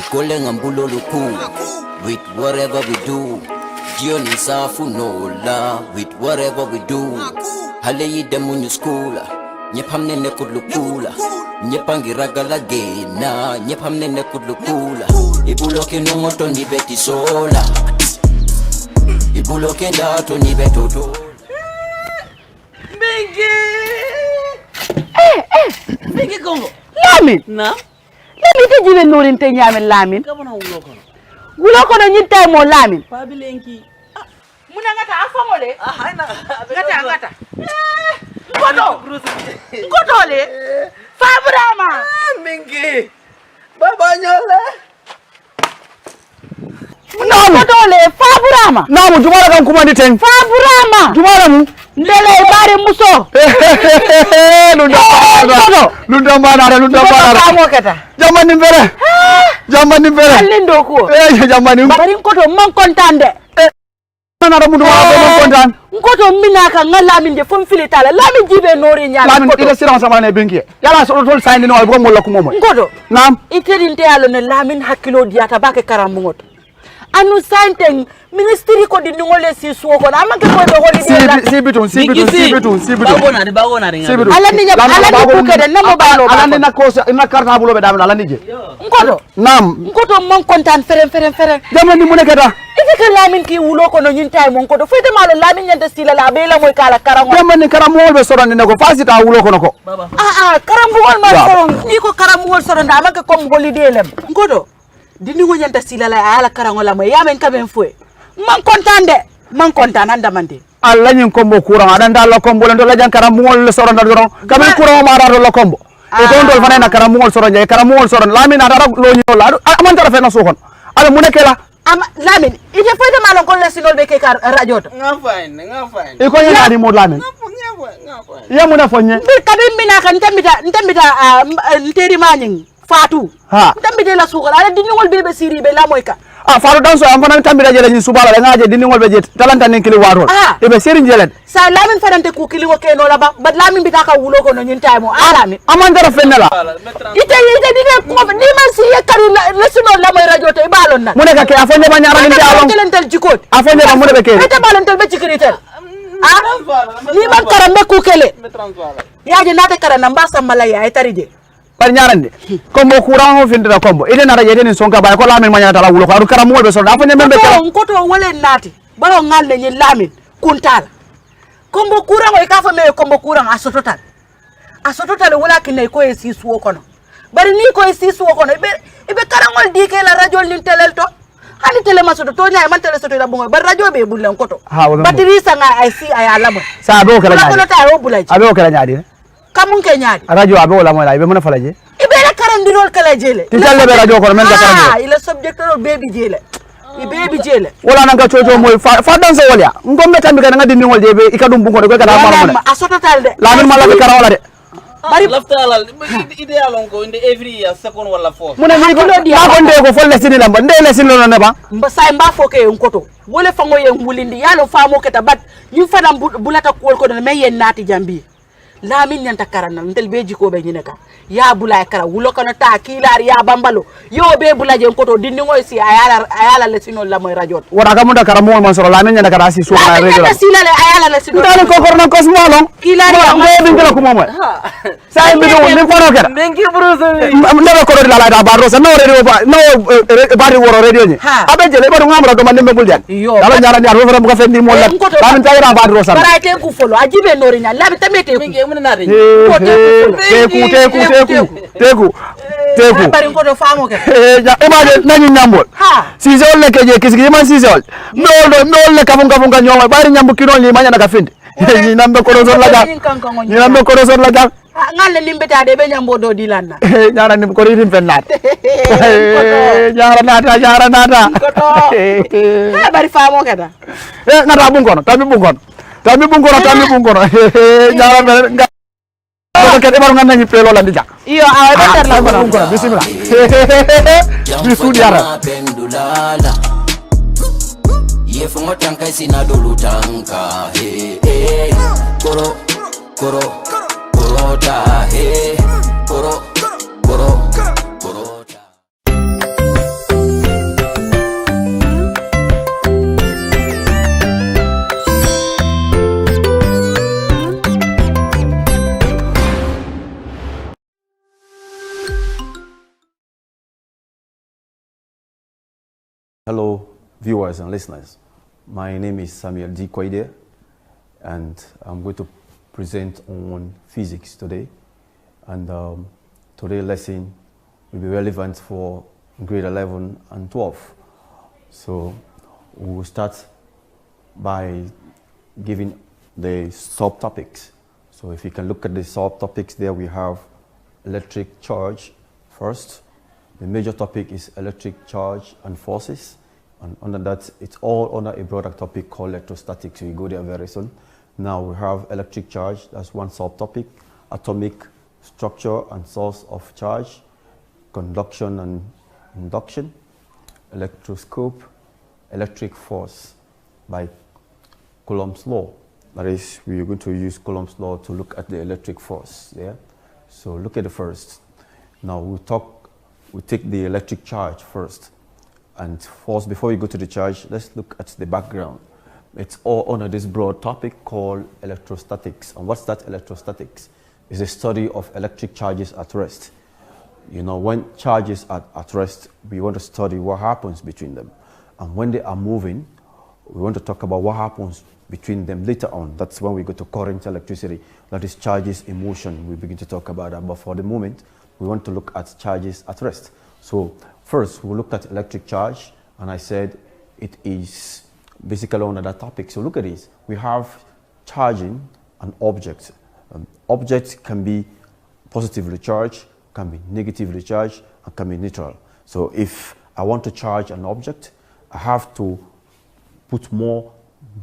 Sikole ngambulo luku. With whatever we do. Jioni safu nola. With whatever we do. Hale yide munyu skula. Nyepamne ne kudlukula. Nyepangi ragala gena. Nyepamne ne kudlukula. Ibuloke no moto ni beti sola. Ibuloke dato ni betoto. Mingi Congo. Lamin. Na? Lamin te jibe norin te nyamen Lamin. Kabana wulo kono. Wulo kono nyinta mo Lamin. Pabilenki. Muna ngata afamole. Haina. Ngata. Ngoto le. Fabrama. Mingi. Baba nyole. Ngoto le Fabrama. Namu jumara kan kuma diteng. Fabrama. Jumara mu. Ndele bare muso. Lunda mana. Kamu kata. Jamani mbere. Alindo ko. Jamani. Bari ngoto man kontande. Nana mundu wa kontan. Ngoto minaka ngalamin de fom filitala. Lamin jibe nori nyala. Lamin ida siran sama ne benki. Yala so tol sayni no ko mo lakko momo. Ngoto. Nam. Iterinte yalo ne Lamin hakilo diata bake karamungoto. Anu sainteng ministry ko di ngole si suwo ko amanke ko do holiday si bitun bagona de ala ni ko kede namo balo ala ni na ko ina karta bulo be dam ala ni je ngoto nam ngoto mon kontan feren jamani mu nekata ite ka Lamin ki wulo ko no nyinta mon ko do fete malo Lamin nyanta sila la be la moy kala karango jamani karamol be sorande ne ko fasita wulo ko nako karamol ma soron ni ko karamol soron da amanke ko holiday lem ngoto dini wonyanta sila la ala karango la moy yamen kamen fue man kontaan anda mande alla nyin kombo kurang ada ndalla kombo len do la jankara mol soron do kamen kurang ma ra do la kombo e ko ndol fana na kara mol soron je kara mol soron Lamin ada lo nyol la amanta ra fena sokon ala munekela Lamin ite fayda malon ko lesinol be ke kar radio to nga fine e ko yana di mod Lamin ya muna fonye bir kabin mina kan tambita nteri maning Fatu tambite la sukol ala diningol bebe siri be la moyka Faru danso am fana tambita jele ni subala la ngaje diningol be jet talanta nen kili warol e be seri jelet sa Lamin fanante ku kili ko keno la ba Lamin bitaka wulo ko no nyin taymo Lamin amanda ra fenela ite dine ko ni man si yakaru lesuno la moy radio to e balon na muneka ke afonye ma nyara ni alon telentel jikot afonye ma munebe ke ite balon tel be cikritel ni man karambe ku kele yaje nata karana mbasa malaya ay tarije par ñarande kombo courant ho findira kombo ide nara yede ni sonka bay ko Lamin manyata la wulo ko adu karam wolbe so da fanya membe ko to wole nati baro ngalle ni Lamin kuntal kombo courant o ka fa me kombo courant asototal wala kinay ko e sisu ko no bari ni ko e sisu ko no ibe karangol dike la radio ni telel to hani tele masoto to nyaay man tele soto la bongo bar radio be bulan ko to batiri sanga ay si ay alama sa do kala nyaadi ko ta o bulaji abe o kala nyaadi kamun ke nyaadi radio abe wala moy la ibe mona falaje ibe la karandirol kala jele ti talle be radio ko men ga karande ile subject no baby jele baby jele wala nanga chocho moy fa danse wolya ngombe tambi kana ngadi ngol jebe ikadum bungo de ko kala ma asototal de Lamin mala be karawala de bari laftalal ideal on ko inde every year second wala fourth muna ni ko dia ko ndego folle sini lamba ndele sini lo ne ba mba say mba foke en koto wole fango yen mulindi yalo famo keta bat ñu fana bulata ko ko me yen nati jambi Lamin nyanta karana ndel beji ko be nyineka ya bulay kara wulo kono ta kilar ya bambalo yo be bulaje koto dindi ngoy si ayala le sino la moy radio wora ga munda kara mo man soro Lamin nyanta kara si so na radio la sila le ayala le sino ndal ko korno ko smolon kilar ya be ngala ko momo say bi do ni ko no kera mengi bruso ndal ko do la da baro sa no radio ba no bari woro radio ni abe jele ba do ngamra do man nembe buljan dala nyara ni arwo ko fendi mo la Lamin tayra ba do sa bara te ku folo ajibe nori nya Lamin tamete teku bari ko do famo ke imagine nani nyambol sizol le keje kisiki man sizol no le kafun ka nyoma bari nyambu kino li manya na kafindi ni nambe ko do la ga ngalle limbeta de be nyambo do dilanda nyara ni ko rim fennat nyara nata bari famo ke da ngata bungono tambi bungono nyara nga ko kete baru nganna ni pelo la ndija iyo awe better la bungono bismillah bisu diara ye fongo tanka sina dolu tanka korota Hello, viewers and listeners. My name is Samuel D. Kwaide, and I'm going to present on physics today. And today's lesson will be relevant for grade 11 and 12. So we will start by giving the subtopics. So if you can look at the subtopics there, we have electric charge first. The major topic is electric charge and forces. And under that, it's all under a broader topic called electrostatics. We go there very soon. Now we have electric charge, that's one subtopic. Atomic structure and source of charge, conduction and induction, electroscope, electric force by Coulomb's law. That is, we are going to use Coulomb's law to look at the electric force. Yeah. So look at the first. Now we take the electric charge first. And first, before we go to the charge, let's look at the background. It's all under this broad topic called electrostatics. And what's that electrostatics? It's a study of electric charges at rest. You know, when charges are at rest, we want to study what happens between them. And when they are moving, we want to talk about what happens between them later on. That's when we go to current electricity. That is charges in motion. We begin to talk about that. But for the moment, we want to look at charges at rest. So first, we'll look at electric charge. And I said it is basically under that topic. So look at this. We have charging an object. Objects can be positively charged, can be negatively charged, and can be neutral. So if I want to charge an object, I have to put more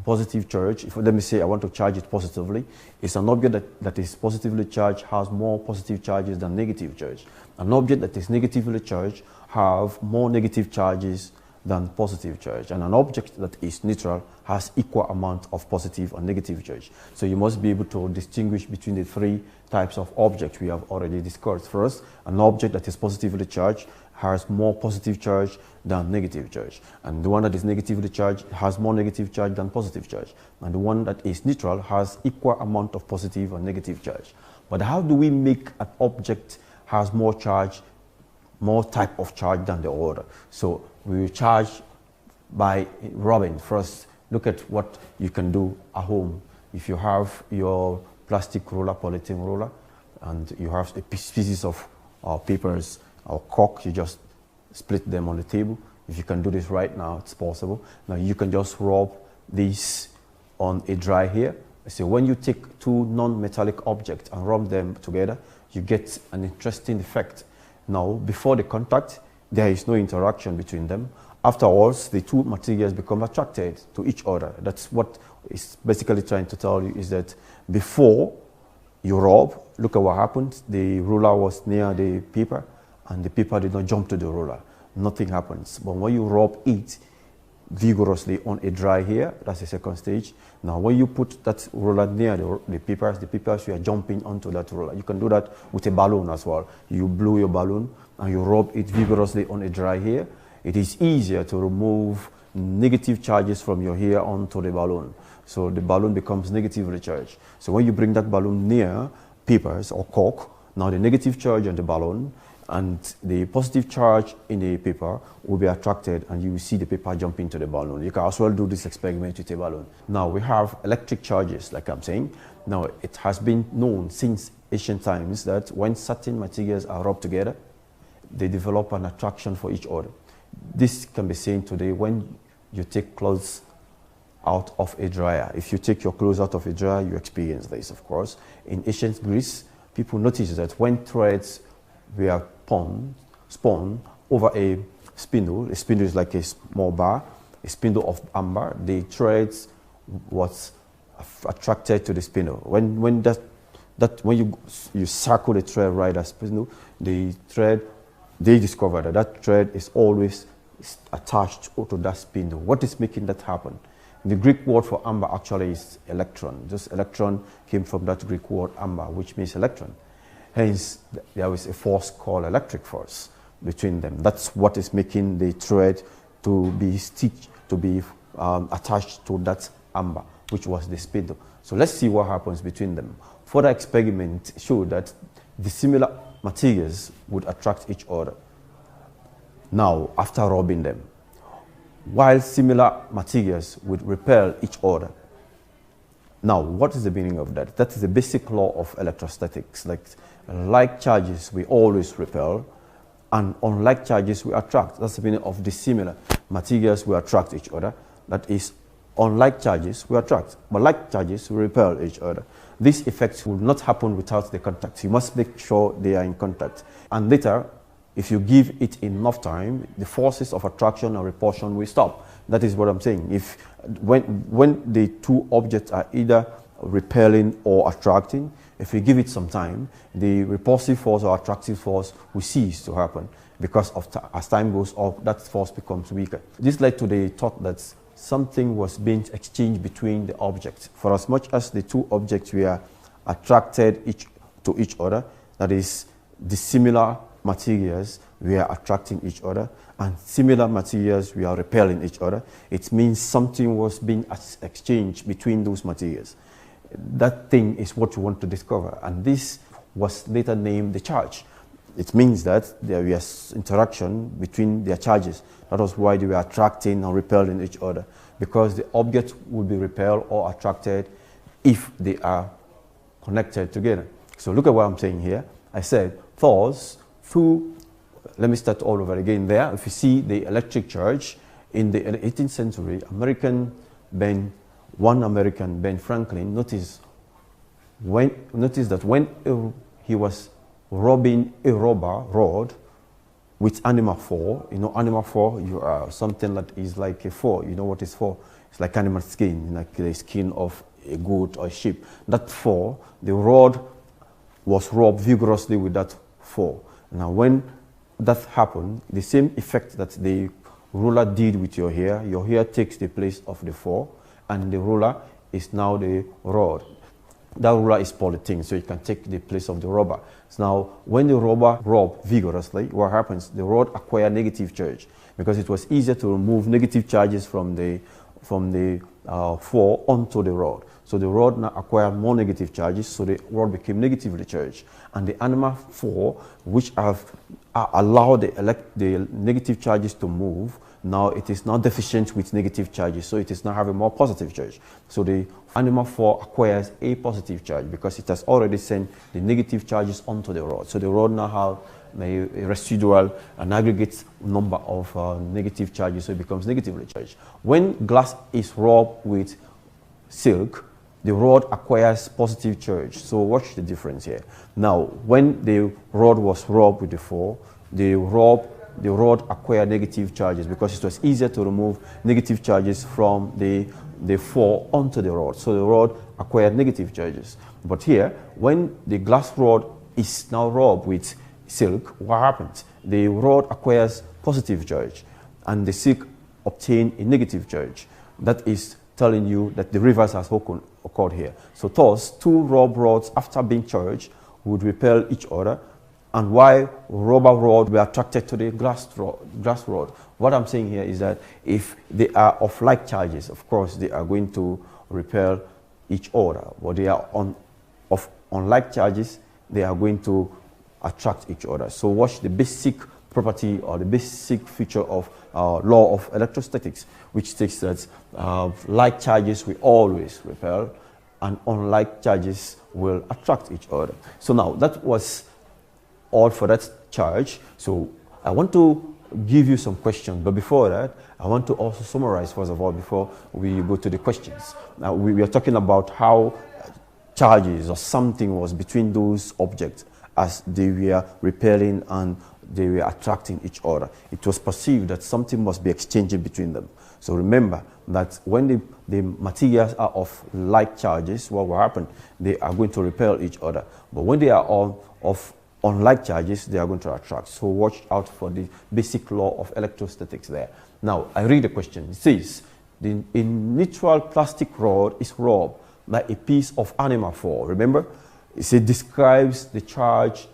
positive charge. If, let me say I want to charge it positively, it's an object that is positively charged has more positive charges than negative charge. An object that is negatively charged have more negative charges than positive charge. And an object that is neutral has equal amount of positive and negative charge. So you must be able to distinguish between the three types of objects we have already discussed. First, an object that is positively charged has more positive charge than negative charge. And the one that is negatively charged has more negative charge than positive charge. And the one that is neutral has equal amount of positive and negative charge. But how do we make an object has more charge, more type of charge than the other? So we charge by rubbing. First, look at what you can do at home. If you have your plastic roller, polythene roller, and you have pieces of papers or cork, you just split them on the table. If you can do this right now, it's possible. Now you can just rub this on a dry hair. So when you take two non-metallic objects and rub them together, you get an interesting effect. Now, before the contact, there is no interaction between them. Afterwards, the two materials become attracted to each other. That's what it's basically trying to tell you, is that before you rub, look at what happened. The ruler was near the paper, and the paper did not jump to the ruler. Nothing happens. But when you rub it vigorously on a dry hair, that's the second stage. Now, when you put that roller near the papers you are jumping onto that roller. You can do that with a balloon as well. You blow your balloon and you rub it vigorously on a dry hair. It is easier to remove negative charges from your hair onto the balloon. So the balloon becomes negatively charged. So when you bring that balloon near papers or cork, now the negative charge on the balloon and the positive charge in the paper will be attracted, and you will see the paper jump into the balloon. You can as well do this experiment with a balloon. Now we have electric charges, like I'm saying. Now it has been known since ancient times that when certain materials are rubbed together, they develop an attraction for each other. This can be seen today when you take clothes out of a dryer. If you take your clothes out of a dryer, you experience this, of course. In ancient Greece, people noticed that when threads were spun over a spindle is like a small bar, a spindle of amber, the threads was attracted to the spindle. When you circle the thread right as spindle, the thread, they discovered that thread is always attached to that spindle. What is making that happen? The Greek word for amber actually is electron. This electron came from that Greek word amber, which means electron. Hence, there is a force called electric force between them. That's what is making the thread to be stitched, to be attached to that amber, which was the spindle. So let's see what happens between them. Further experiment showed that the similar materials would attract each other. Now, after rubbing them, while similar materials would repel each other. Now, what is the meaning of that? That is the basic law of electrostatics. Like charges, we always repel, and unlike charges, we attract. That's the meaning of dissimilar materials, we attract each other. That is, unlike charges, we attract, but like charges, we repel each other. This effect will not happen without the contact. You must make sure they are in contact. And later, if you give it enough time, the forces of attraction and repulsion will stop. That is what I'm saying. When the two objects are either repelling or attracting, if you give it some time, the repulsive force or attractive force will cease to happen, because as time goes on, that force becomes weaker. This led to the thought that something was being exchanged between the objects. For as much as the two objects were attracted to each other, that is, dissimilar materials were attracting each other and similar materials were repelling each other, it means something was being exchanged between those materials. That thing is what you want to discover, and this was later named the charge. It means that there was interaction between their charges. That was why they were attracting and repelling each other, because the object will be repelled or attracted if they are connected together. So look at what I'm saying here. I said, thus, let me start all over again there. If you see the electric charge in the 18th century, one American, Ben Franklin, noticed that when he was rubbing a rubber rod with animal fur, animal fur, something that is like a fur, you know what is fur? It's like animal skin, like the skin of a goat or a sheep. That fur, the rod was rubbed vigorously with that fur. Now when that happened, the same effect that the ruler did with your hair takes the place of the fur, and the ruler is now the rod. That ruler is polythene, so it can take the place of the rubber. So now, when the rubber rubs vigorously, what happens? The rod acquires negative charge, because it was easier to remove negative charges from the fur onto the rod. So the rod now acquired more negative charges, so the rod became negatively charged. And the animal fur, which have allowed the negative charges to move, now it is now deficient with negative charges, so it is now having more positive charge. So the animal fur acquires a positive charge because it has already sent the negative charges onto the rod. So the rod now has a residual, an aggregate number of negative charges, so it becomes negatively charged. When glass is rubbed with silk, the rod acquires positive charge. So watch the difference here. Now, when the rod was rubbed with the fur, the rod acquired negative charges because it was easier to remove negative charges from the fur onto the rod. So the rod acquired negative charges. But here, when the glass rod is now rubbed with silk, what happens? The rod acquires positive charge and the silk obtains a negative charge. That is telling you that the reverse has occurred here. So thus, two rubber rods after being charged would repel each other, and why rubber rod were attracted to the glass rod. What I'm saying here is that if they are of like charges, of course they are going to repel each other. But they are of unlike charges, they are going to attract each other. So watch the basic property or the basic feature of law of electrostatics, which states that like charges will always repel and unlike charges will attract each other. So now that was all for that charge. So I want to give you some questions, but before that, I want to also summarize first of all before we go to the questions. Now we are talking about how charges or something was between those objects as they were repelling and they were attracting each other. It was perceived that something must be exchanging between them. So remember that when the materials are of like charges, what will happen? They are going to repel each other. But when they are of unlike charges, they are going to attract. So watch out for the basic law of electrostatics there. Now, I read the question. It says, a neutral plastic rod is rubbed by a piece of animal fur. Remember, it describes the charge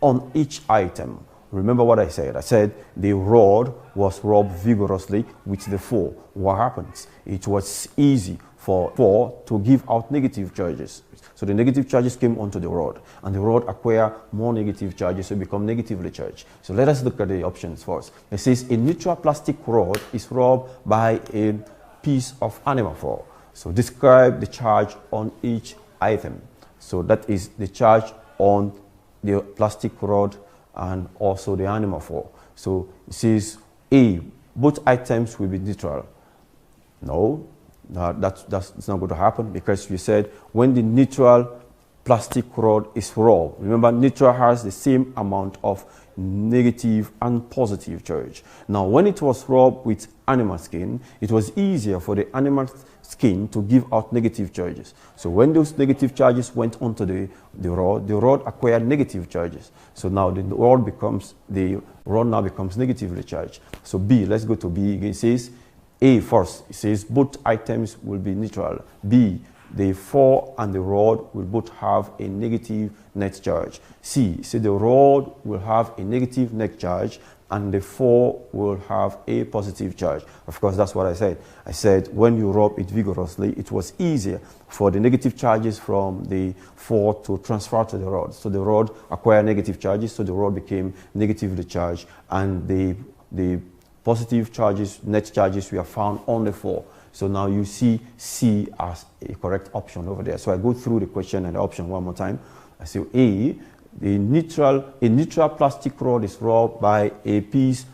on each item. remember what I said. I said the rod was rubbed vigorously with the 4. What happens? It was easy for 4 to give out negative charges. So the negative charges came onto the rod, and the rod acquire more negative charges, so become negatively charged. So let us look at the options first. It says a neutral plastic rod is rubbed by a piece of animal fur. So describe the charge on each item. So that is the charge on the plastic rod and also the animal fur. So it says A, both items will be neutral. No, that's not going to happen, because we said when the neutral plastic rod is rubbed, remember neutral has the same amount of negative and positive charge. Now when it was rubbed with animal skin, it was easier for the animal skin to give out negative charges. So when those negative charges went onto the rod acquired negative charges. So now the rod now becomes negatively charged. So B, let's go to B again. It says A first. It says both items will be neutral. B, the 4 and the rod will both have a negative net charge. C, so the rod will have a negative net charge and the 4 will have a positive charge. Of course, that's what I said. I said when you rub it vigorously, it was easier for the negative charges from the 4 to transfer to the rod. So the rod acquired negative charges, so the rod became negatively charged, and the positive charges, net charges, were found on the 4. So now you see C as a correct option over there. So I go through the question and the option one more time. I say A, a neutral plastic rod is rubbed by a piece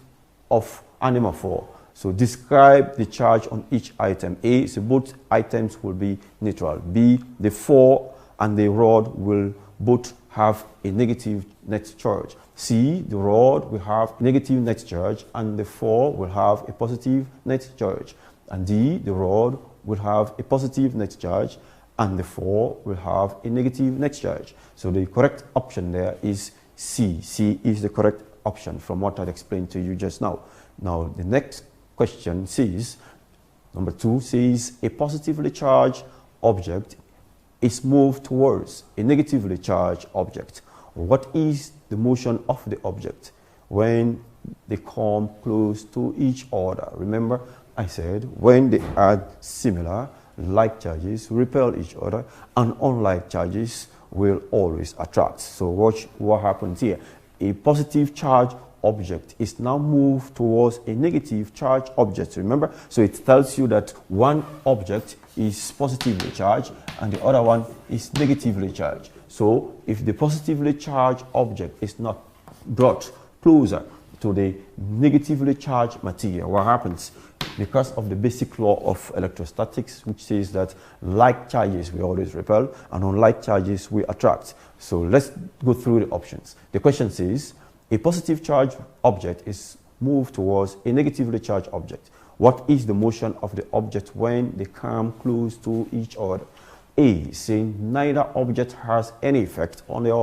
of animal fur. So describe the charge on each item. A, so both items will be neutral. B, the 4 and the rod will both have a negative net charge. C, the rod will have negative net charge and the 4 will have a positive net charge. And D, the rod will have a positive net charge and the 4 will have a negative net charge. So the correct option there is C. C is the correct option from what I explained to you just now. Now the next question says, number 2 says, a positively charged object is moved towards a negatively charged object. What is the motion of the object when they come close to each other? Remember, I said when they add similar, like charges repel each other, and unlike charges will always attract. So watch what happens here. A positive charge object is now moved towards a negative charge object. Remember, so it tells you that one object is positively charged and the other one is negatively charged. So if the positively charged object is not brought closer to the negatively charged material, what happens? Because of the basic law of electrostatics, which says that like charges we always repel and unlike charges we attract. So let's go through the options. The question says a positive charged object is moved towards a negatively charged object. What is the motion of the object when they come close to each other? A, saying neither object has any effect on the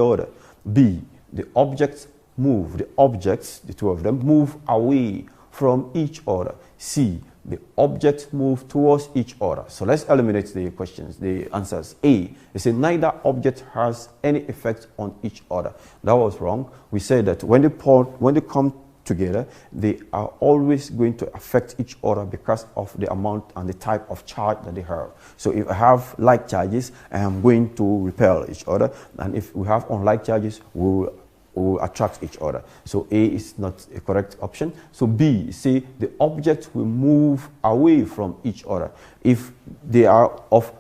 other. B, the objects, the two of them, move away from each other. C, the objects move towards each other. So let's eliminate the questions, the answers. A, they say neither object has any effect on each other. That was wrong. We said that when they come together, they are always going to affect each other because of the amount and the type of charge that they have. So if I have like charges, I am going to repel each other, and if we have unlike charges, we will attract each other. So A is not a correct option. So B, say the object will move away from each other. If they are of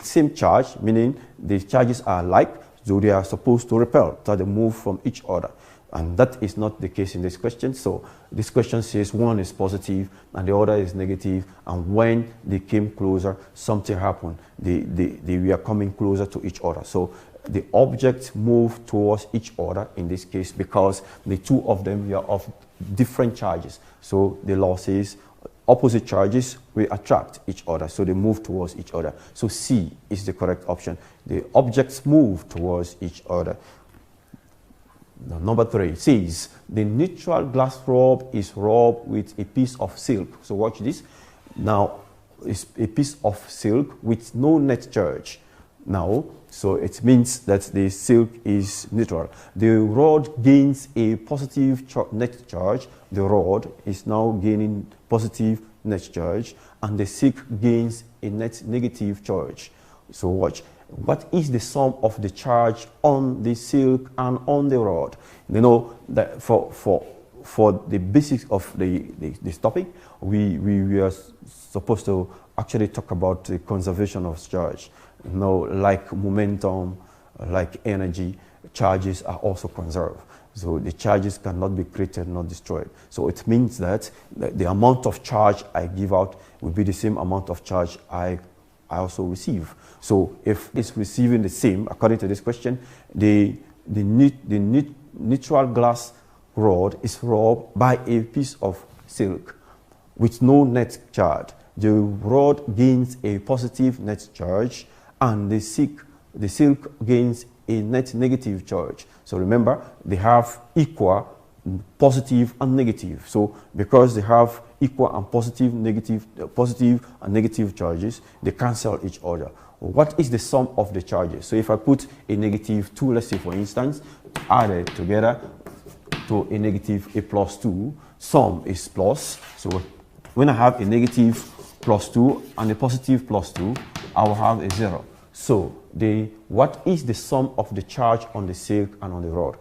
same charge, meaning the charges are like, so they are supposed to repel, so they move from each other. And that is not the case in this question. So this question says one is positive and the other is negative, and when they came closer, something happened. They were coming closer to each other. So the objects move towards each other in this case because the two of them were of different charges. So the law says opposite charges will attract each other, so they move towards each other. So C is the correct option. The objects move towards each other. Now, number 3 says the neutral glass rod is rubbed with a piece of silk. So watch this. Now it's a piece of silk with no net charge. now, so it means that the silk is neutral. The rod gains a positive net charge. The rod is now gaining positive net charge, and the silk gains a net negative charge. So watch. What is the sum of the charge on the silk and on the rod? You know that for the basics of this topic, we are supposed to actually talk about the conservation of charge. You know, like momentum, like energy, charges are also conserved. So the charges cannot be created, not destroyed. So it means that the amount of charge I give out will be the same amount of charge I also receive. So if it's receiving the same, according to this question, the neutral glass rod is rubbed by a piece of silk with no net charge. The rod gains a positive net charge, and the silk gains a net negative charge. So remember, they have equal positive and negative. So because they have equal and positive and negative charges, they cancel each other. What is the sum of the charges? So if I put a -2, let's say for instance, added together to a a +2, sum is plus. So when I have a -+2 and a +2, I will have a 0. So what is the sum of the charge on the silk and on the rod?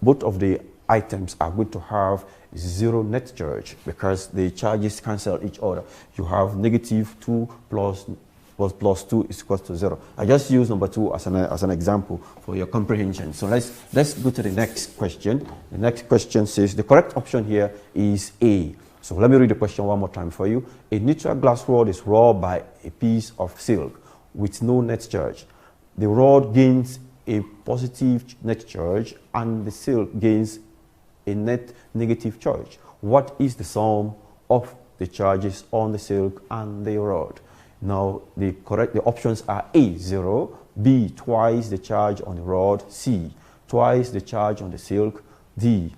Both of the items are going to have 0 net charge because the charges cancel each other. You have -2 plus +2 is equal to 0. I just use number 2 as an example for your comprehension. So let's go to the next question. The next question says the correct option here is A. So let me read the question one more time for you. A neutral glass rod is rubbed by a piece of silk with no net charge. The rod gains a positive net charge and the silk gains a net negative charge. What is the sum of the charges on the silk and the rod? Now the options are A, 0, B, twice the charge on the rod, C, twice the charge on the silk, D,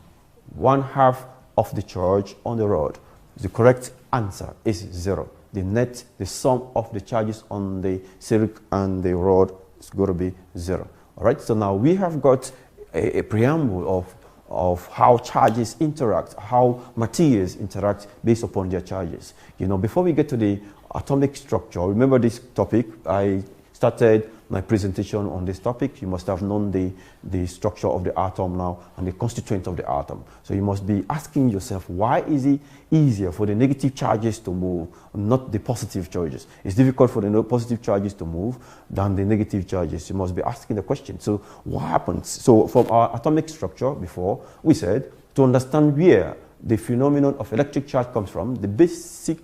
1/2 of the charge on the rod. The correct answer is 0. The sum of the charges on the silk and the rod is going to be 0. All right, so now we have got a preamble of how charges interact, how materials interact based upon their charges. You know, before we get to the atomic structure, remember this topic, I started my presentation on this topic. You must have known the structure of the atom now and the constituent of the atom. So you must be asking yourself, why is it easier for the negative charges to move, not the positive charges? It's difficult for the positive charges to move than the negative charges. You must be asking the question. So what happens? So from our atomic structure before, we said to understand where the phenomenon of electric charge comes from, the basic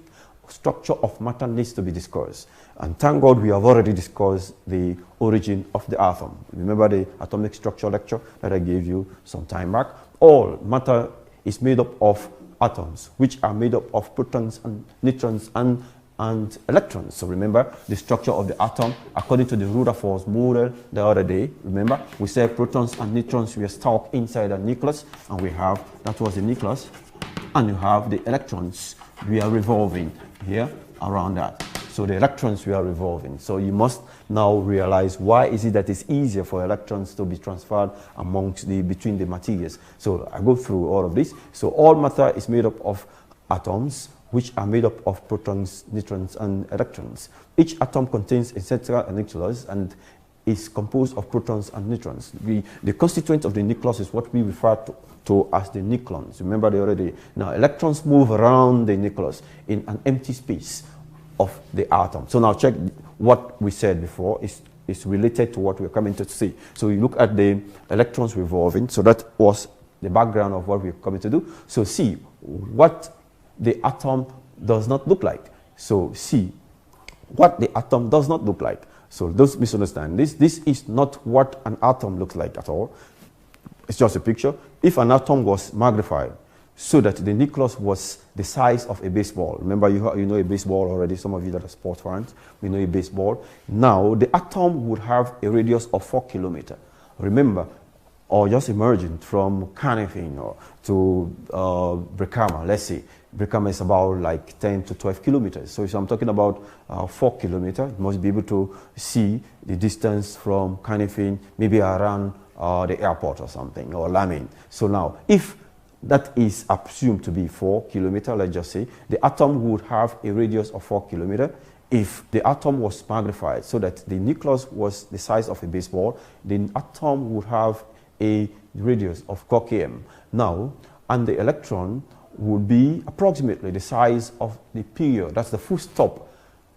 structure of matter needs to be discussed. And thank God we have already discussed the origin of the atom. Remember the atomic structure lecture that I gave you some time back? All matter is made up of atoms, which are made up of protons and neutrons and electrons. So remember the structure of the atom according to the Rutherford model the other day. Remember we said protons and neutrons were stuck inside a nucleus, and that was the nucleus, and you have the electrons. We are revolving here around that. So the electrons we are revolving. So you must now realize why is it that it's easier for electrons to be transferred between the materials. So I go through all of this. So all matter is made up of atoms, which are made up of protons, neutrons, and electrons. Each atom contains a central nucleus and is composed of protons and neutrons. The constituent of the nucleus is what we refer to as the nucleons. Remember the other day. Now electrons move around the nucleus in an empty space of the atom. So now check what we said before is related to what we're coming to see. So you look at the electrons revolving. So that was the background of what we're coming to do. So see what the atom does not look like. So see what the atom does not look like. So don't misunderstand this. This is not what an atom looks like at all. It's just a picture. If an atom was magnified so that the nucleus was the size of a baseball. Remember, you know a baseball already. Some of you that are sports fans, we know a baseball. Now, the atom would have a radius of 4 kilometers. Remember, or just emergent from Canifin or to Brikama, let's say. Brikama is about like 10 to 12 kilometers. So if I'm talking about 4 kilometers, you must be able to see the distance from Canifin, maybe around the airport or something, or Lamin. So now, if that is assumed to be 4 kilometers, let's just say, the atom would have a radius of 4 kilometers. If the atom was magnified so that the nucleus was the size of a baseball, the atom would have a radius of 4 km. Now, and the electron would be approximately the size of the period. That's the full stop.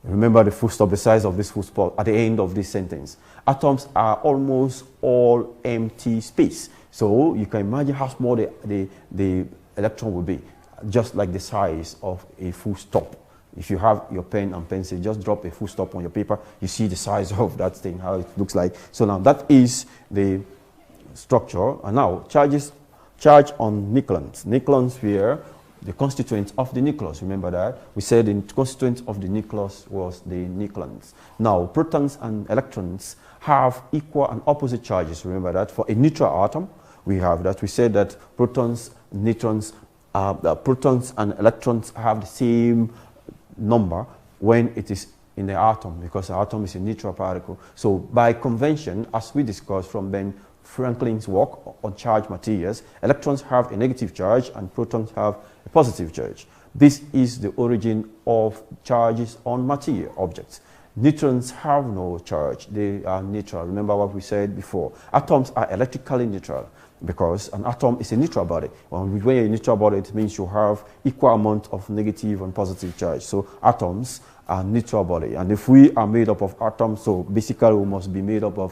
Remember the full stop, the size of this full stop at the end of this sentence. Atoms are almost all empty space. So you can imagine how small the electron will be, just like the size of a full stop. If you have your pen and pencil, just drop a full stop on your paper, you see the size of that thing, how it looks like. So now that is the structure. And now charge on nucleons. Nucleons here, the constituent of the nucleus. Remember that? We said the constituent of the nucleus was the nucleons. Now, protons and electrons have equal and opposite charges. Remember that? For a neutral atom, we have that. We said that protons, neutrons, protons and electrons have the same number when it is in the atom, because the atom is a neutral particle. So by convention, as we discussed from Ben Franklin's work on charged materials, electrons have a negative charge and protons have a positive charge. This is the origin of charges on material objects. Neutrons have no charge, they are neutral. Remember what we said before. Atoms are electrically neutral because an atom is a neutral body. When you're a neutral body, it means you have equal amount of negative and positive charge. So atoms are neutral body. And if we are made up of atoms, so basically we must be neutral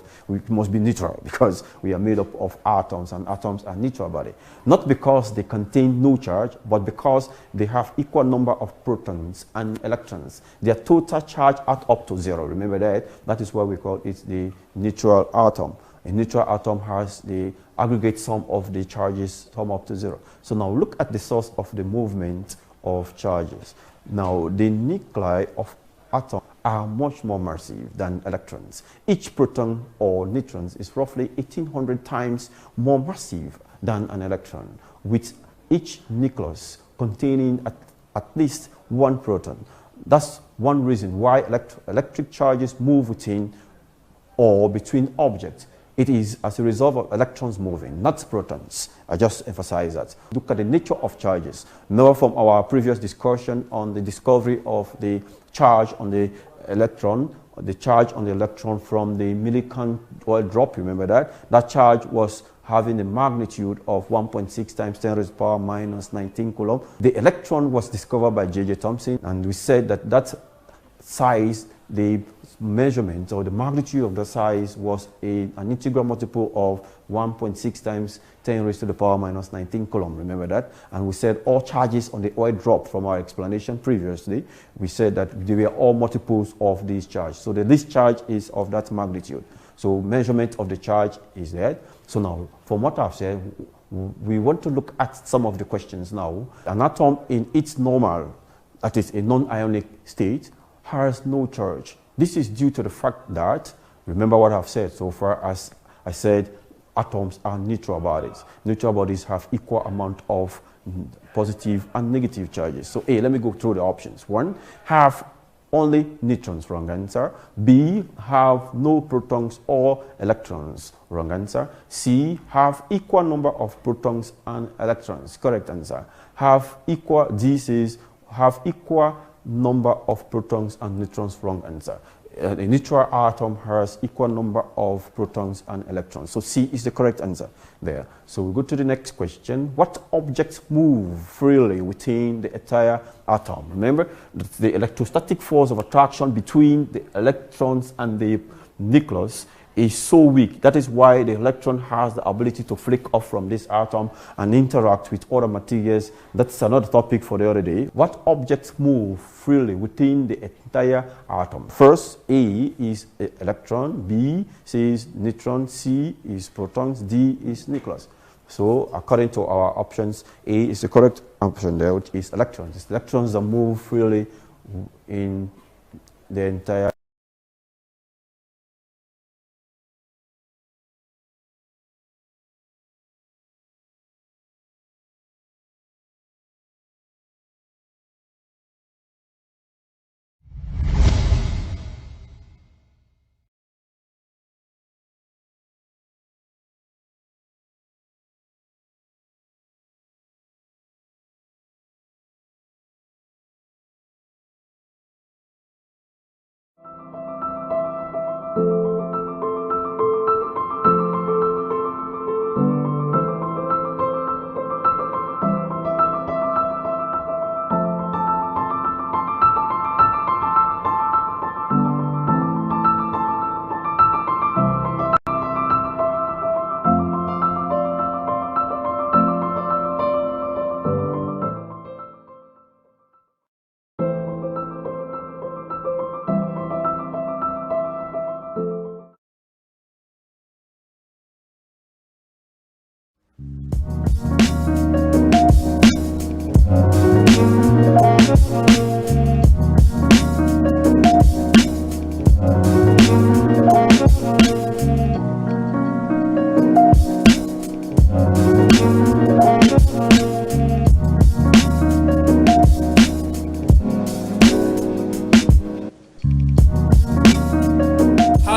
because we are made up of atoms, and atoms are neutral body. Not because they contain no charge, but because they have equal number of protons and electrons. Their total charge adds up to 0. Remember that? That is why we call it the neutral atom. A neutral atom has the aggregate sum of the charges sum up to 0. So now look at the source of the movement of charges. Now the nuclei of atoms are much more massive than electrons. Each proton or neutron is roughly 1800 times more massive than an electron, with each nucleus containing at least one proton. That's one reason why electric charges move within or between objects. It is as a result of electrons moving, not protons. I just emphasize that. Look at the nature of charges. Remember from our previous discussion on the discovery of the charge on the electron, the charge on the electron from the millicurie oil drop, remember that? That charge was having a magnitude of 1.6 times 10 raised to the power minus 19 coulomb. The electron was discovered by J.J. Thomson, and we said that that size, the measurement or the magnitude of the size was an integral multiple of 1.6 times 10 raised to the power minus 19 coulomb. Remember that? And we said all charges on the oil drop from our explanation previously. We said that they were all multiples of this charge. So the least charge is of that magnitude. So measurement of the charge is there. So now, from what I've said, we want to look at some of the questions now. An atom in its normal, that is a non-ionic state, has no charge. This is due to the fact that, remember what I've said so far, as I said, atoms are neutral bodies. Neutral bodies have equal amount of positive and negative charges. So A, let me go through the options. 1, have only neutrons, wrong answer. B, have no protons or electrons, wrong answer. C, have equal number of protons and electrons, correct answer. D says, have equal number of protons and neutrons, wrong answer. A neutral atom has equal number of protons and electrons. So C is the correct answer there. So we go to the next question. What objects move freely within the entire atom? Remember, the electrostatic force of attraction between the electrons and the nucleus is so weak. That is why the electron has the ability to flick off from this atom and interact with other materials. That's another topic for the other day. What objects move freely within the entire atom? First, A is electron, B says neutron, C is protons, D is nucleus. So according to our options, A is the correct option there, which is electrons. It's electrons that move freely in the entire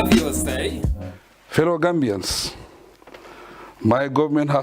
our viewers say? Fellow Gambians, my government has